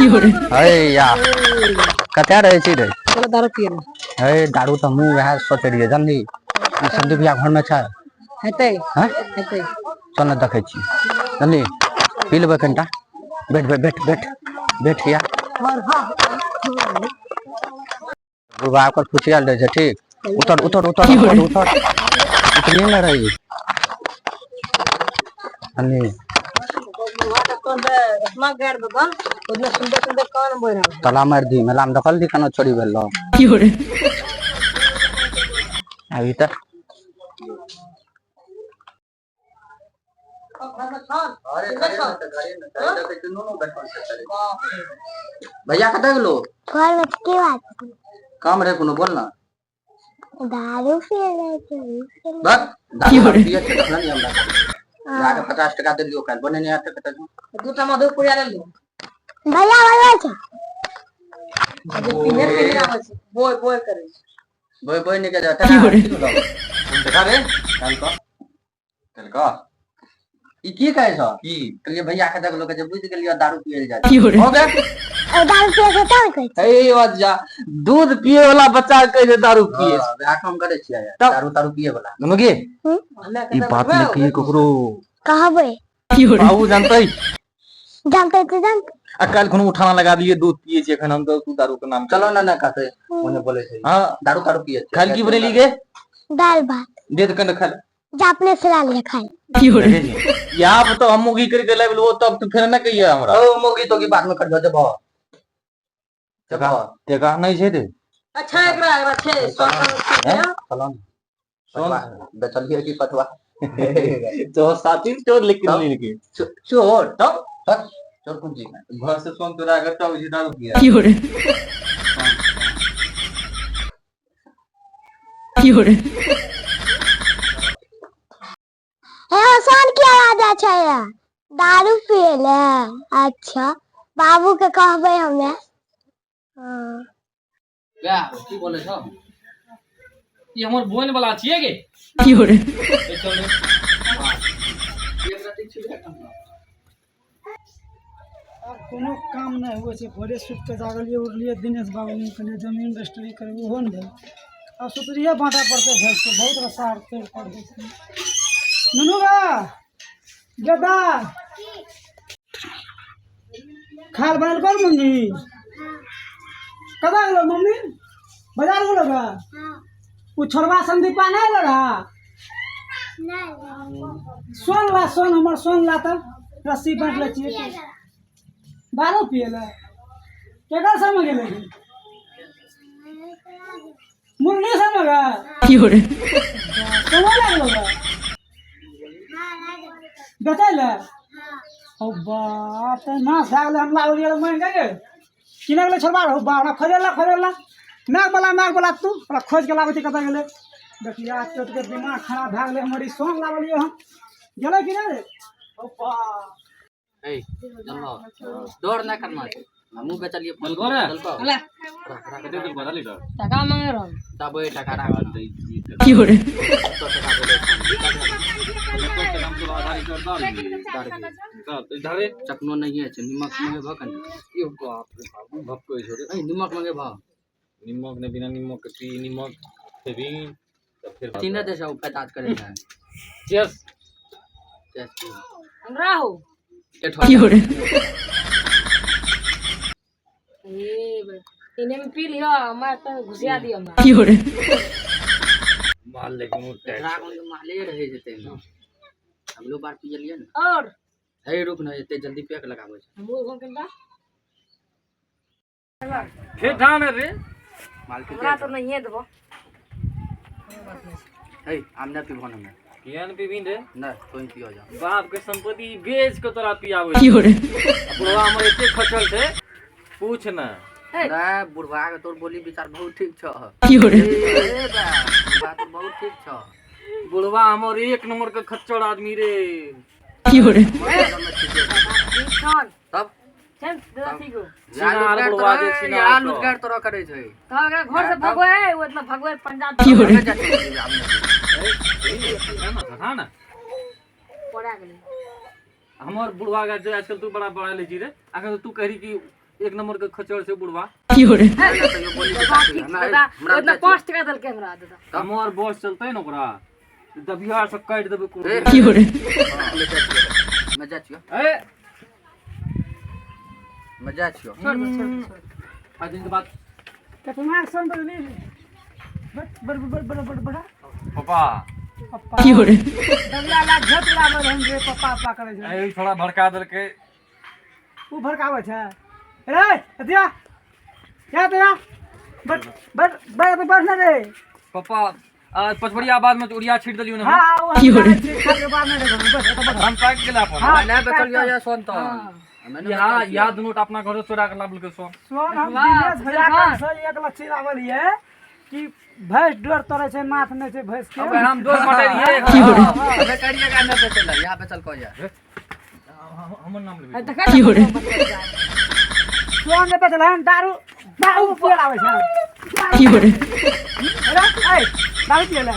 है या कते रहे छी रे चलो दारू पिए रे है दारू तो हमहू वह सोच रहिए जानली संदीप भैया घर में छै हेतै हैं हेतै चल न देखे छी जानली पी लेबै कनिटा बैठ बैठ बैठ बैठ बैठ या और हां बुढ़वा ओकर खुशियाल रहे छै ठीक उतर उतर उतर उतर उतर उतरिए न रही अन्नी तला मार दी मेला में दखल दी कनो चोरी भेल अभी तक भैया कत गेलो घर में की बात काम रे कोनो बोल ना दारू पिए रहे थे बस दारू पिए छै तखन नहीं हमरा जाके 50 टका दे दियो काल बने नहीं आते कत दूटा मधुपुरिया ले लियो भैया भैया छै जे पीने पीने आवे छै बोय बोय करे बोय बोय नहीं के जा टका देखा रे कल का ई की कहे छ की कहलिए भैया के देख लो के जे बुझ गेलियो दारू पिए जा हो गए दारू पिए के तब कहै ए बात जा दूध पिए वाला बच्चा कह जे दारू पिए वह काम करे छियै दारू दारू पिए वाला नमगे ई बात नहीं की ककरो कहबै बाबू जानतै जानते तो जानते कल खुन उठाना लगा दिए दूध पिए छे एखन हम तो तू दारू के नाम चलो ना ना कहते ओने बोले छै हां दारू दारू पिए छे खाल की बनेली गे दाल भात दे त कन खा जा अपने से ला ले खाए यहाँ पर तो हम मोगी करके ले वो तब तो फिर ना कहिए हमरा ओ मोगी तो की बात में कर दे बा तेका नहीं छे दे अच्छा एकरा छे चलो सोन बेचलिए की पटवा तो साथी चोर लेकिन के चोर तब चोर कौन जी घर से सोन चोरा कर तो उसी दारू किया सोन की आवाज अच्छा है दारू पिए ले अच्छा बाबू के कहबै हमे हां क्या की बोले छ ई हमर बोन वाला छिए गे अब कोनो काम नहीं हुए छै भोरे सुत के जागलिए उठलिए दिनेश बाबू ने कने जमीन रजिस्ट्री करे ओहो ने अब सुतरिए बांटा पड़ते भैंस को बहुत रसा तेल पड़ दे छै ननुगा गेदा खाल बनल कर मम्मी कदा गेलो मम्मी बाजार गेलो बा उ छोरवा संदीपा नहीं ले रहा नहीं सोन हमर सोन ला त रस्सी बांट ले छिए दारू पिए ले केकर संग गेले मुरली संग गा केना लागलो बा बेचैले ओ बाप रे ना सागले हम लागलिए मन गए किने गेले छोरबा हो बा खरेला नाक वाला तू ओकरा खोज के लाबे कत गेले देखिया चोट के दिमाग खराब भ गेले हमरी सोंग लागलिए हम गेले कि रे ओ बा ए चलो डर ना करना हमू बेचलिए फल करे ले कते दिल बदली डर टका मांगे रहो तबे टका राख दे की हो रे धरे चकनो नहीं है निमक मांगे भकन यो बाप रे बाबू भक्को छोरे ए निमक मांगे भा निमक ने बिना निमक के पी निमक से भी तब फिर तीन दे सब पचास करे है चेस चेस हमरा हो की हो रे ए इने में पी लियो मैं तो घुसिया दियो हमरा की हो रे माल लेकिन राग में माले रहे जते हम लोग बार पी लिए ना और हे रुक ना एते जल्दी पैक लगाबे हमू घन केंदा फिर ठान रे माल के हमरा तो नहीं है देबो हे आमना पीबो ना कियान पीबिन रे ना कोई पियो जा बाप के संपत्ति बेच के तोरा पियावे की हो रे बुढ़वा हमर एते खचल थे पूछ ना ना बुढ़वा के तोर बोली विचार बहुत ठीक छ की हो रे ए बात बहुत ठीक छ बुढ़वा हमर एक नंबर के खच्चर आदमी रे की हो रे इंसान तब चल दसी को सिनार बुढ़वा जे सिनार यार लुटकर तोरा करे छै तो अगर घर से भगवे है वो मतलब भगवे पंजाब की हो रे हां ना पड़ा गेले हमर बुढ़वा का जो आजकल तू बड़ा बड़ा ले जी रे अगर तू कह रही कि एक नंबर के खचर से बुढ़वा बात ठीक दादा ओतना 5 टका दल के हमरा दादा हमार बॉस चलते न ओकरा दबिया से काट देबे को मजा छियो ए मजा छियो छोड़ दो छोड़ दो, छोड़ दो। आज दिन के बाद कितना सन तो ले बड़ा पापा दबिया ला झट लागल हम जे पापा करे छै ए थोड़ा भड़का देल के ऊ भड़कावे छै रे दिया क्या दिया बैठ ना रे पापा आज पचवड़िया बाद में तो उड़िया छीट देलियो ना हां के बाद में बस हम पाक गेला अपन हाँ, ना बेचल या सोन तो यहाँ याद नोट अपना घर चोरा के लाबल के सोन सोन हम वाह, बिजनेस भैया का सही 1 लाख चिरावल है कि भैंस डर तोरे छै नाथ नहीं छै भैंस के अब हम दोस्त मटे रहिए हमें करिए का ना बेचल यहां बेचल को जा हमर नाम ए, लेबे देखा सोन ने बेचल हम दारू पिलावे छै अरे दारू पिला